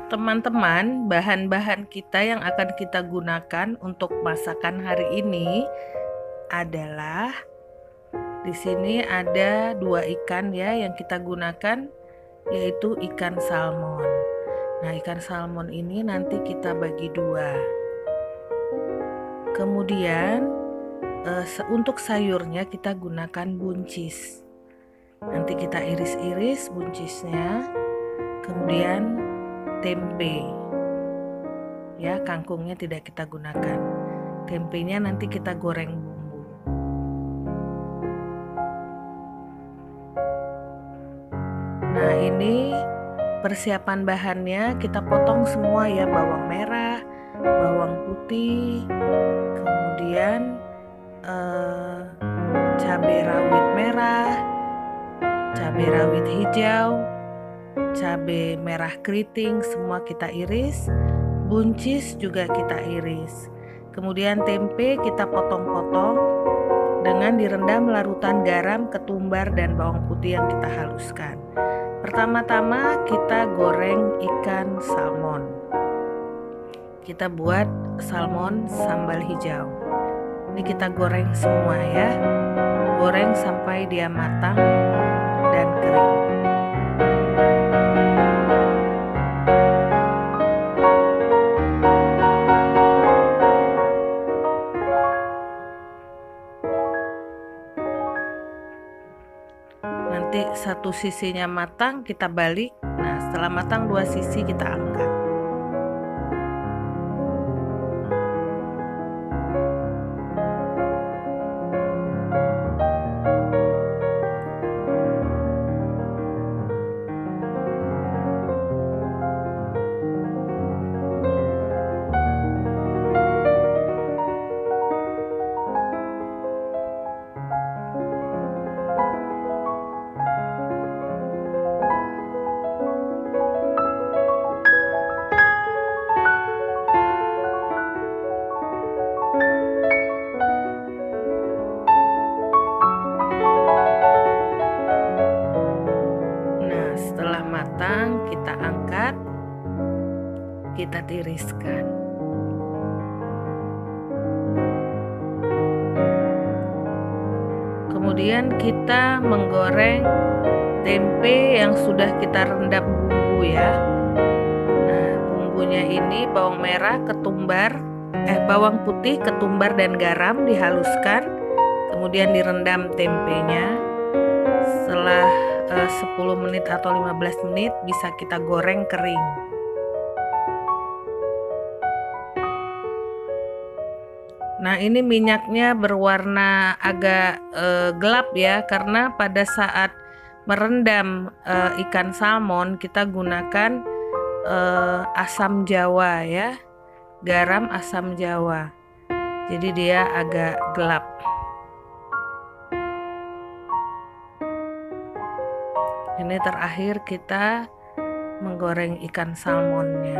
Teman-teman, bahan-bahan kita yang akan kita gunakan untuk masakan hari ini adalah di sini ada 2 ikan ya yang kita gunakan, yaitu ikan salmon. Nah, ikan salmon ini nanti kita bagi 2. Kemudian untuk sayurnya kita gunakan buncis. Nanti kita iris-iris buncisnya. Kemudian tempe ya, kangkungnya tidak kita gunakan. Tempenya nanti kita goreng bumbu. Nah, ini persiapan bahannya, kita potong semua ya, bawang merah, bawang putih, kemudian cabai rawit merah, cabai rawit hijau, cabai merah keriting, semua kita iris. Buncis juga kita iris. Kemudian tempe kita potong-potong dengan direndam larutan garam, ketumbar, dan bawang putih yang kita haluskan. Pertama-tama kita goreng ikan salmon. Kita buat salmon sambal hijau. Ini kita goreng semua ya. Goreng sampai dia matang dan kering. Nanti satu sisinya matang kita balik. Nah, setelah matang 2 sisi kita angkat. Setelah matang kita angkat, kita tiriskan. Kemudian kita menggoreng tempe yang sudah kita rendam bumbu ya. Nah, bumbunya ini bawang merah, bawang putih, ketumbar, dan garam dihaluskan. Kemudian direndam tempenya. Setelah 10 menit atau 15 menit bisa kita goreng kering. Nah, ini minyaknya berwarna agak gelap ya, karena pada saat merendam ikan salmon kita gunakan asam jawa ya, garam asam jawa. Jadi dia agak gelap. Ini terakhir kita menggoreng ikan salmonnya.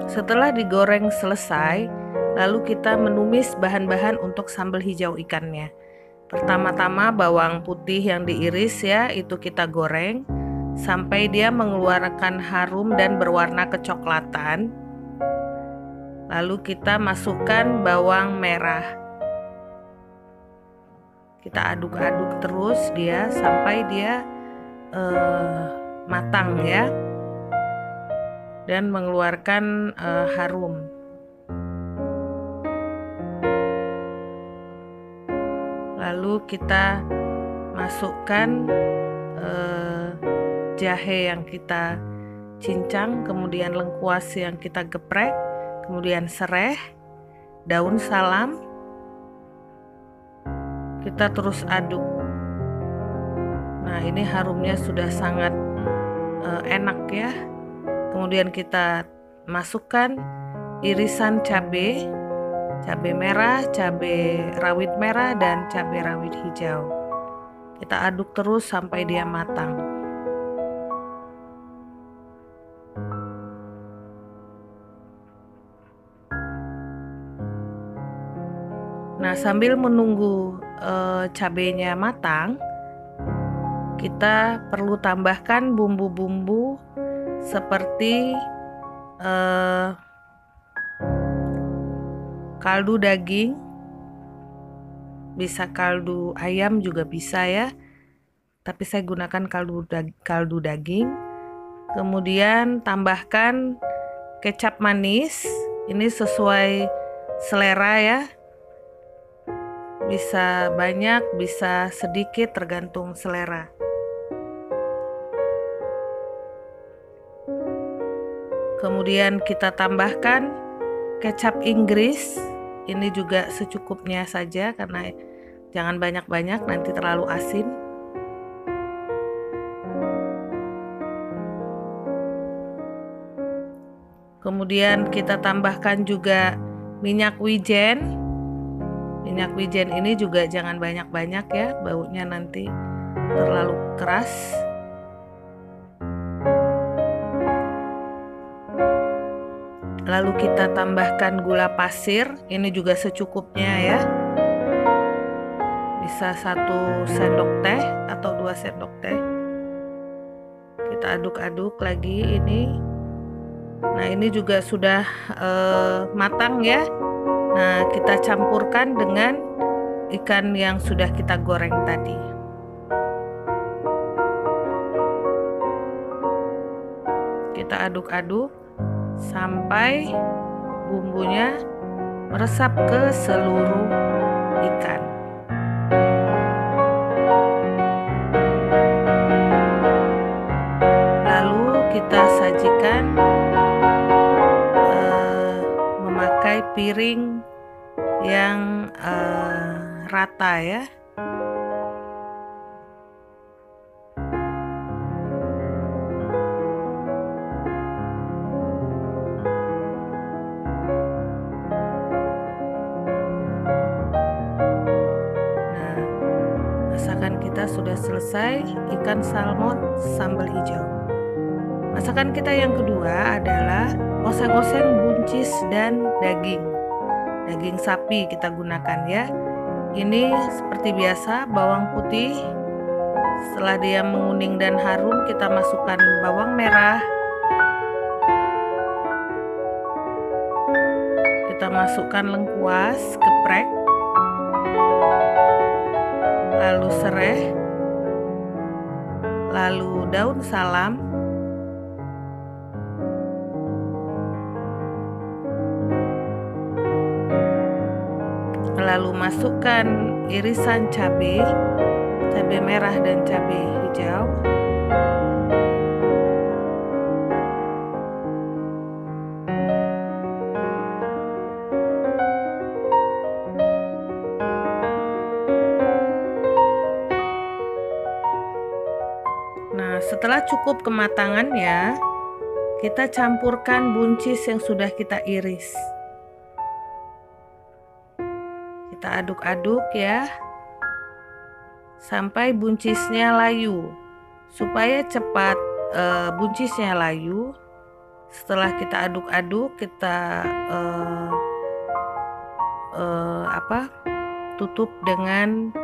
Setelah digoreng selesai, lalu kita menumis bahan-bahan untuk sambal hijau ikannya. Pertama-tama bawang putih yang diiris ya, itu kita goreng sampai dia mengeluarkan harum dan berwarna kecoklatan. Lalu kita masukkan bawang merah. Kita aduk-aduk terus dia sampai dia matang ya, dan mengeluarkan harum. Lalu kita masukkan jahe yang kita cincang, kemudian lengkuas yang kita geprek, kemudian serai, daun salam. Kita terus aduk. Nah, ini harumnya sudah sangat enak ya. Kemudian kita masukkan irisan cabai merah, cabai rawit merah, dan cabai rawit hijau. Kita aduk terus sampai dia matang. Nah, sambil menunggu cabenya matang, kita perlu tambahkan bumbu-bumbu seperti kaldu daging, bisa kaldu ayam juga bisa ya, tapi saya gunakan kaldu daging. Kemudian tambahkan kecap manis, ini sesuai selera ya, bisa banyak bisa sedikit tergantung selera. Kemudian kita tambahkan kecap Inggris, ini juga secukupnya saja karena jangan banyak-banyak, nanti terlalu asin. Kemudian kita tambahkan juga minyak wijen. Minyak wijen ini juga jangan banyak-banyak ya, baunya nanti terlalu keras. Lalu kita tambahkan gula pasir, ini juga secukupnya ya. Bisa 1 sendok teh atau 2 sendok teh. Kita aduk-aduk lagi ini. Nah, ini juga sudah matang ya. Nah, kita campurkan dengan ikan yang sudah kita goreng tadi. Kita aduk-aduk sampai bumbunya meresap ke seluruh ikan. Lalu kita sajikan memakai piring yang rata ya. Masakan kita sudah selesai, ikan salmon sambal hijau. Masakan kita yang kedua adalah oseng-oseng buncis dan daging. Daging sapi kita gunakan ya. Ini seperti biasa bawang putih. Setelah dia menguning dan harum, kita masukkan bawang merah. Kita masukkan lengkuas, geprek, lalu serai, lalu daun salam, lalu masukkan irisan cabai merah dan cabai hijau, Nah, setelah cukup kematangannya, kita campurkan buncis yang sudah kita iris. Kita aduk-aduk ya, sampai buncisnya layu. Supaya cepat buncisnya layu, setelah kita aduk-aduk, kita tutup dengan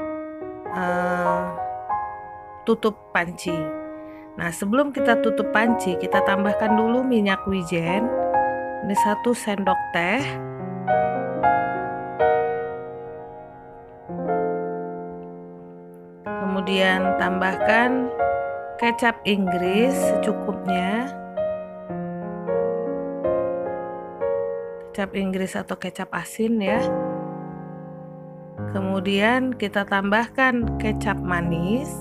tutup panci. Nah, sebelum kita tutup panci, kita tambahkan dulu minyak wijen. Ini 1 sendok teh. Kemudian tambahkan kecap Inggris secukupnya. Kecap Inggris atau kecap asin ya. Kemudian kita tambahkan kecap manis.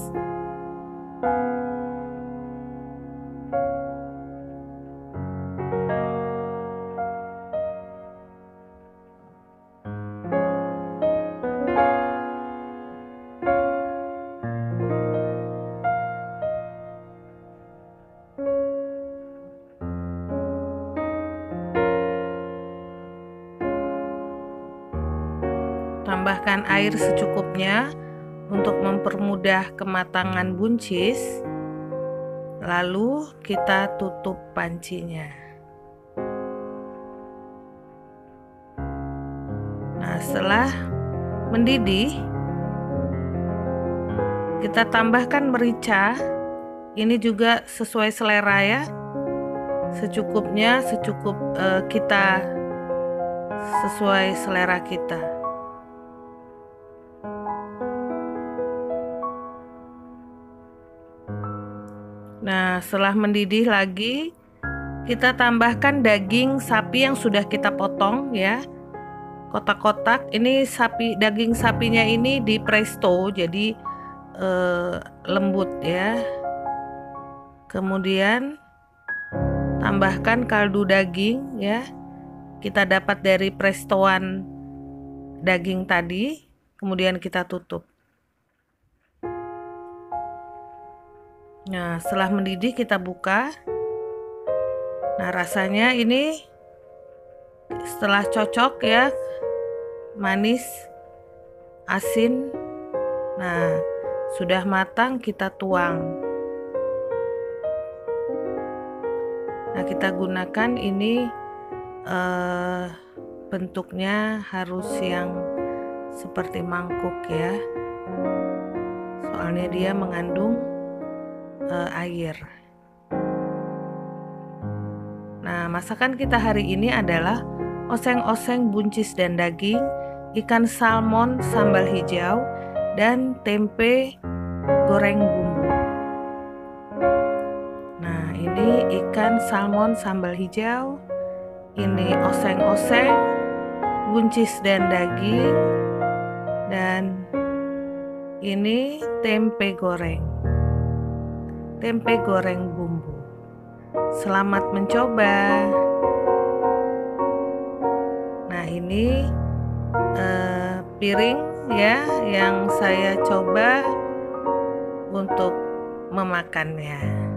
Tambahkan air secukupnya untuk mempermudah kematangan buncis. Lalu kita tutup pancinya. Nah, setelah mendidih, kita tambahkan merica. Ini juga sesuai selera ya, secukupnya, kita sesuai selera kita. Nah, setelah mendidih lagi, kita tambahkan daging sapi yang sudah kita potong ya, kotak-kotak. Ini daging sapinya ini di presto, jadi lembut ya. Kemudian tambahkan kaldu daging ya, kita dapat dari prestoan daging tadi. Kemudian kita tutup. Nah, setelah mendidih kita buka. Nah, rasanya ini setelah cocok ya, manis, asin. Nah, sudah matang, kita tuang. Nah, kita gunakan ini bentuknya harus yang seperti mangkuk ya, soalnya dia mengandung air. Nah, masakan kita hari ini adalah oseng-oseng buncis dan daging, ikan salmon sambal hijau, dan tempe goreng bumbu. Nah, ini ikan salmon sambal hijau, ini oseng-oseng buncis dan daging, dan ini tempe goreng bumbu. Selamat mencoba. Nah, ini piring ya yang saya coba untuk memakannya.